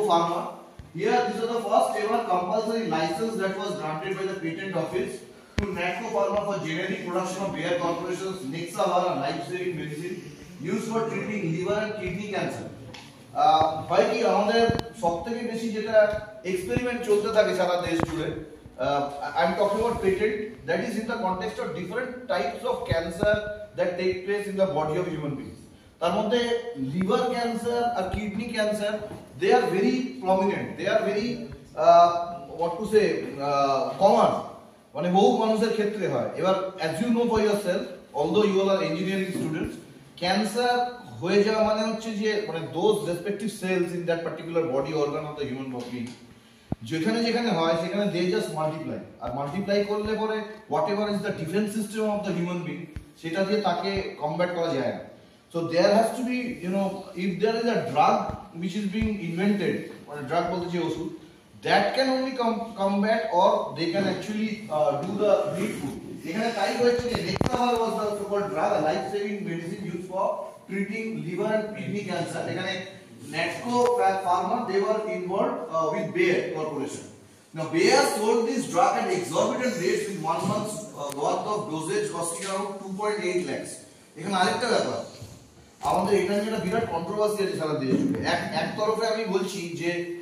Pharma. Here, this is the first ever compulsory license that was granted by the Patent Office to Natco Pharma for generic production of Bayer Corporation's Nexavar, life-saving medicine used for treating liver and kidney cancer. হয় কি আমাদের সবথেকে বেশি যেটা experiment চলতে থাকে সারা দেশ জুড়ে, I am talking about patent, that is in the context of different types of cancer that take place in the body of human beings. তার মধ্যে liver cancer R kidney cancer, they are very prominent, they are very what to say common, মানে বহু মানুষের ক্ষেত্রে হয়। এবার as you know for yourself, although you all are engineering students, cancer হয়ে যাওয়া মানে হচ্ছে যে মানে those respective cells in that particular body organ of the human body যেখানে যেখানে হয় সেখানে they just multiply, আর মাল্টিপ্লাই করলে পরে whatever is the defense system of the human being সেটা দিয়ে তাকে কমব্যাট করা যায় না। So there has to be, you know, if there is a drug which is being invented, or a drug বলতে যে ওষুধ, that can only combat or they can actually do the needful. এখানে তাই হয়েছে যে Nexavar was the so-called drug, a life-saving medicine used for treating liver and kidney cancer. এখানে Natco Pharma, they were involved with Bayer Corporation. Now Bayer sold this drug at exorbitant rates with 1 month's worth of dosage costing around 2.8 lakhs. এখানে আরেকটা ব্যাপার, আমাদের এটা নিয়ে একটা বিরাট controversy আছে সারা দেশে। এক তরফে আমি বলছি যে